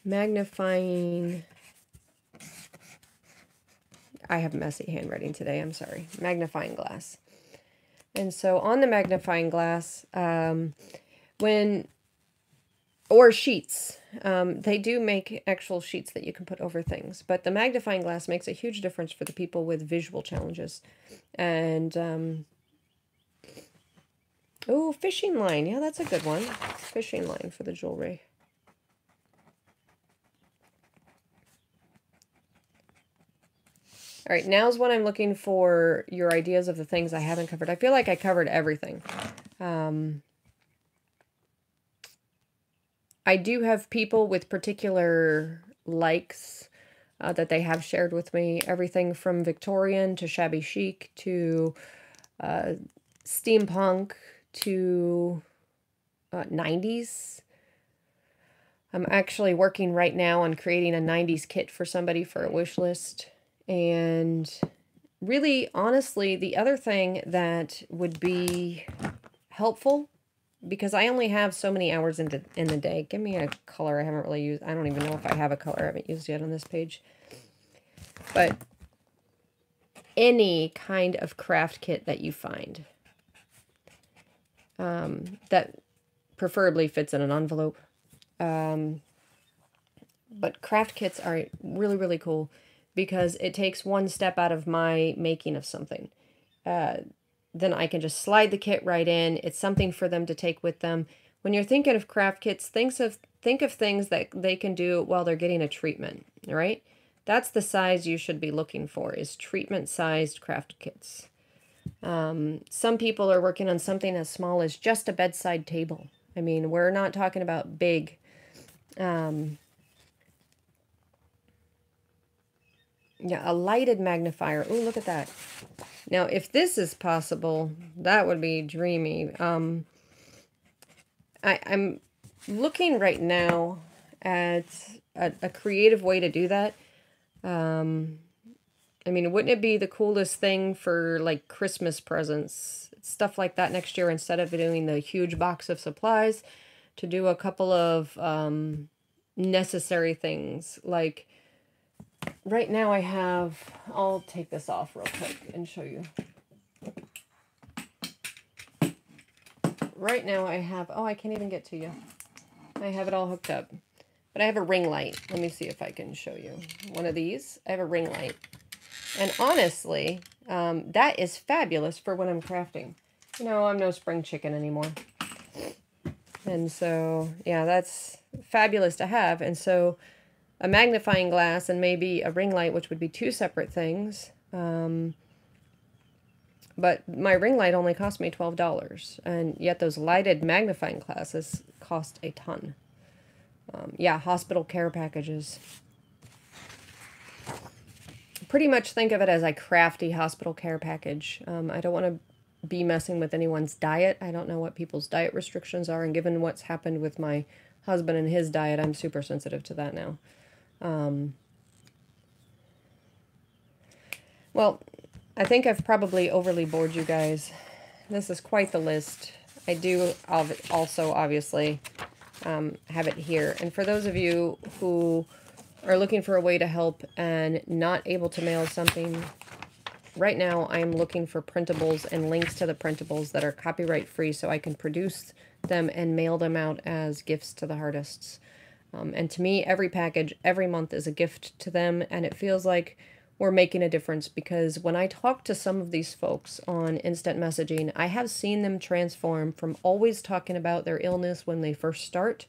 Magnifying, I have messy handwriting today, I'm sorry. Magnifying glass. And so on the magnifying glass, or sheets. They do make actual sheets that you can put over things, but the magnifying glass makes a huge difference for the people with visual challenges. And, oh, fishing line. Yeah, that's a good one. Fishing line for the jewelry. All right, now's when I'm looking for your ideas of the things I haven't covered. I feel like I covered everything. I do have people with particular likes that they have shared with me. Everything from Victorian to shabby chic to steampunk to 90s. I'm actually working right now on creating a 90s kit for somebody for a wish list. And really, honestly, the other thing that would be helpful, because I only have so many hours in the day. Give me a color I haven't really used. I don't even know if I have a color I haven't used yet on this page. But any kind of craft kit that you find that preferably fits in an envelope. But craft kits are really, really cool because it takes one step out of my making of something. Then I can just slide the kit right in. It's something for them to take with them. When you're thinking of craft kits, think of things that they can do while they're getting a treatment, right? That's the size you should be looking for, is treatment-sized craft kits. Some people are working on something as small as just a bedside table. I mean, we're not talking about big. Yeah, a lighted magnifier. Oh, look at that. Now, if this is possible, that would be dreamy. I'm looking right now at a creative way to do that. I mean, wouldn't it be the coolest thing for, like, Christmas presents, stuff like that next year, instead of doing the huge box of supplies, to do a couple of necessary things, like... Right now I have, I'll take this off real quick and show you. Right now I have, oh, I can't even get to you. I have it all hooked up. But I have a ring light. Let me see if I can show you. One of these, I have a ring light. And honestly, that is fabulous for when I'm crafting. You know, I'm no spring chicken anymore. And so, yeah, that's fabulous to have. And so... a magnifying glass and maybe a ring light, which would be two separate things. But my ring light only cost me $12, and yet those lighted magnifying glasses cost a ton. Yeah, hospital care packages. Pretty much think of it as a crafty hospital care package. I don't want to be messing with anyone's diet. I don't know what people's diet restrictions are, and given what's happened with my husband and his diet, I'm super sensitive to that now. Well, I think I've probably overly bored you guys. This is quite the list. I do also obviously have it here. And for those of you who are looking for a way to help and not able to mail something, right now I am looking for printables and links to the printables that are copyright free so I can produce them and mail them out as gifts to the Hartists. And to me, every package, every month is a gift to them, and it feels like we're making a difference, because when I talk to some of these folks on instant messaging, I have seen them transform from always talking about their illness when they first start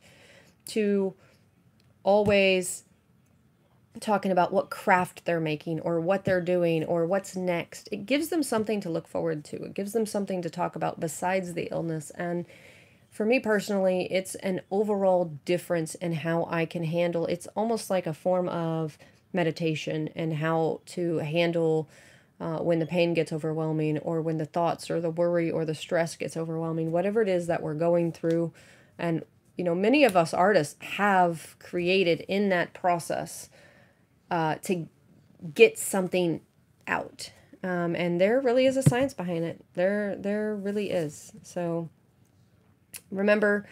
to always talking about what craft they're making or what they're doing or what's next. It gives them something to look forward to. It gives them something to talk about besides the illness. And for me personally, it's an overall difference in how I can handle. It's almost like a form of meditation and how to handle when the pain gets overwhelming, or when the thoughts or the worry or the stress gets overwhelming, whatever it is that we're going through. And, you know, many of us artists have created in that process to get something out. And there really is a science behind it. There really is. So... remember,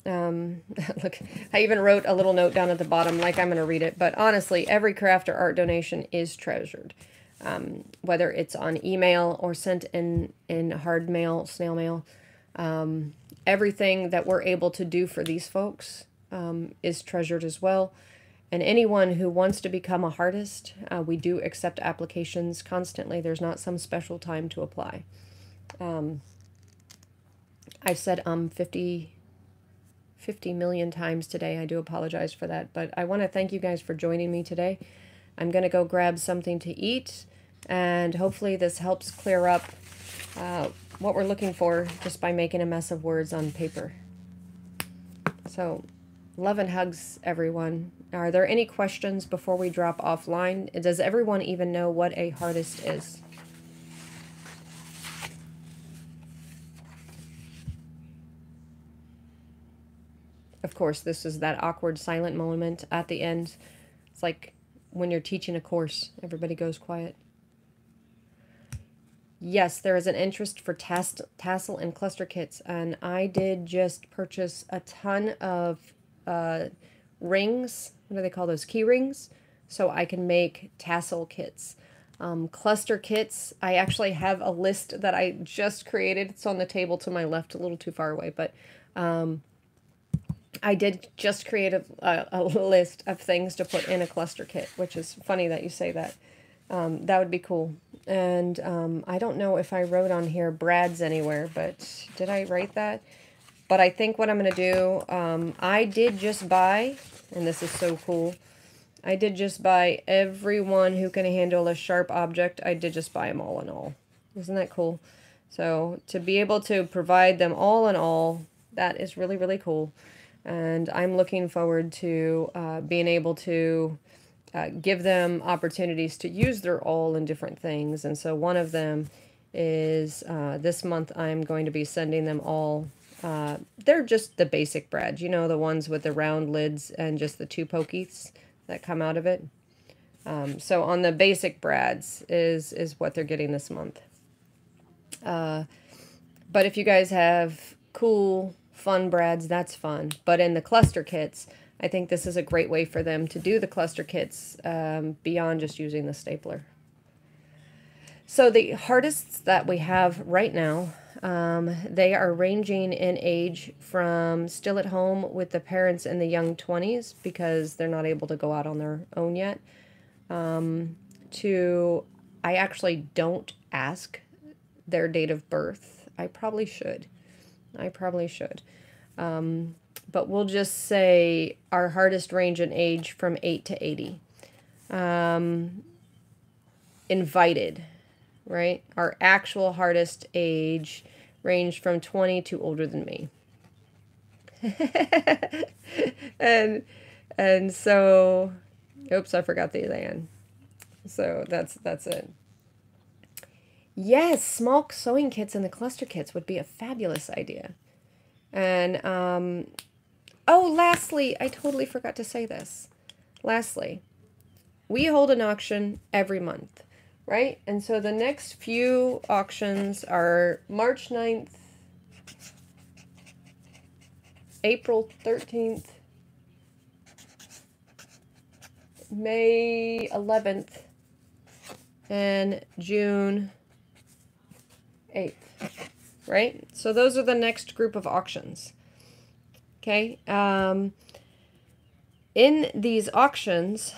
look, I even wrote a little note down at the bottom, like I'm going to read it, but honestly, every craft or art donation is treasured, whether it's on email or sent in hard mail, snail mail. Everything that we're able to do for these folks is treasured as well. And anyone who wants to become a Hartist, we do accept applications constantly. There's not some special time to apply. I've said 50 million times today. I do apologize for that, but I want to thank you guys for joining me today. I'm going to go grab something to eat, and hopefully this helps clear up what we're looking for just by making a mess of words on paper. So, love and hugs, everyone. Are there any questions before we drop offline? Does everyone even know what a Hartist is? Of course, this is that awkward silent moment at the end. It's like when you're teaching a course, everybody goes quiet. Yes, there is an interest for tassel and cluster kits, and I did just purchase a ton of rings. What do they call those? Keyrings, so I can make tassel kits. Cluster kits, I actually have a list that I just created. It's on the table to my left, a little too far away, but I did just create a list of things to put in a cluster kit, which is funny that you say that. That would be cool. And I don't know if I wrote on here brads anywhere, but did I write that? But I think what I'm going to do, I did just buy, and this is so cool, I did just buy everyone who can handle a sharp object. I did just buy them all in all. Isn't that cool? So to be able to provide them all in all, that is really, really cool. And I'm looking forward to being able to give them opportunities to use their all in different things. And so one of them is this month I'm going to be sending them all. They're just the basic brads, you know, the ones with the round lids and just the two pokies that come out of it. So on the basic brads is what they're getting this month. But if you guys have cool, fun brads, that's fun. But in the cluster kits, I think this is a great way for them to do the cluster kits beyond just using the stapler. So the Hartists that we have right now, they are ranging in age from still at home with the parents in the young 20s because they're not able to go out on their own yet, to I actually don't ask their date of birth. I probably should. But we'll just say our Hartist range in age from 8 to 80. Invited, right? Our actual Hartist age ranged from 20 to older than me. and so, oops, I forgot the end. So that's it. Yes, small sewing kits and the cluster kits would be a fabulous idea. And, oh, lastly, I totally forgot to say this. Lastly, we hold an auction every month, right? And so the next few auctions are March 9th, April 13th, May 11th, and June 8th, right? So those are the next group of auctions. Okay. In these auctions,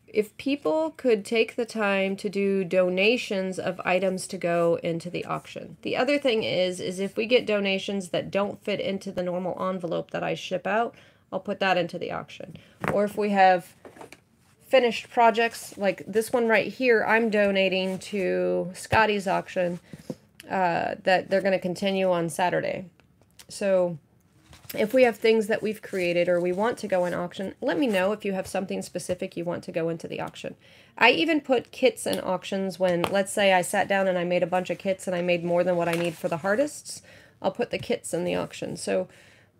if people could take the time to do donations of items to go into the auction. The other thing is if we get donations that don't fit into the normal envelope that I ship out, I'll put that into the auction. Or if we have finished projects, like this one right here, I'm donating to Scotty's auction that they're going to continue on Saturday. So if we have things that we've created or we want to go in auction, let me know if you have something specific you want to go into the auction. I even put kits in auctions when, let's say I sat down and I made a bunch of kits and I made more than what I need for the Hartists. I'll put the kits in the auction. So,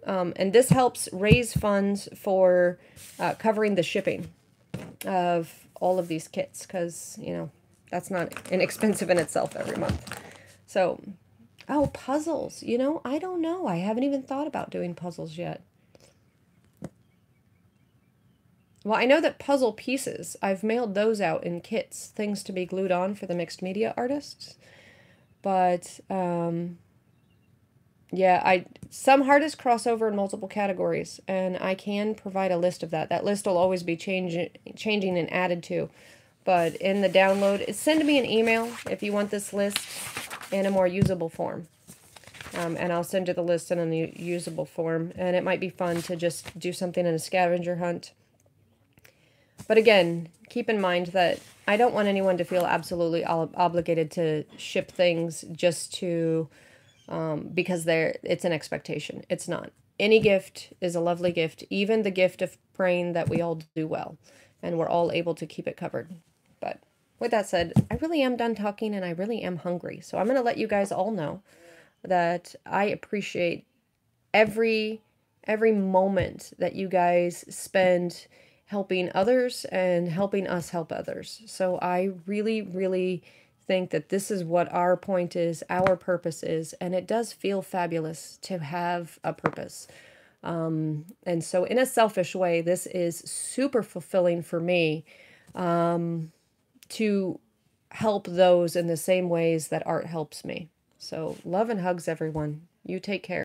and this helps raise funds for covering the shipping of all of these kits because, you know, that's not inexpensive in itself every month. So, oh, puzzles. You know, I don't know. I haven't even thought about doing puzzles yet. Well, I know that puzzle pieces, I've mailed those out in kits, things to be glued on for the mixed media artists. But, yeah, some Hartists cross over in multiple categories, and I can provide a list of that. That list will always be changing and added to. But in the download, send me an email if you want this list in a more usable form. And I'll send you the list in a usable form. And it might be fun to just do something in a scavenger hunt. But again, keep in mind that I don't want anyone to feel absolutely obligated to ship things just to, because it's an expectation. It's not. Any gift is a lovely gift, even the gift of praying that we all do well and we're all able to keep it covered. But with that said, I really am done talking and I really am hungry. So I'm going to let you guys all know that I appreciate every moment that you guys spend helping others and helping us help others. So I really, really think that this is what our point is, our purpose is, and it does feel fabulous to have a purpose. And so in a selfish way, this is super fulfilling for me, to help those in the same ways that art helps me. So love and hugs, everyone. You take care.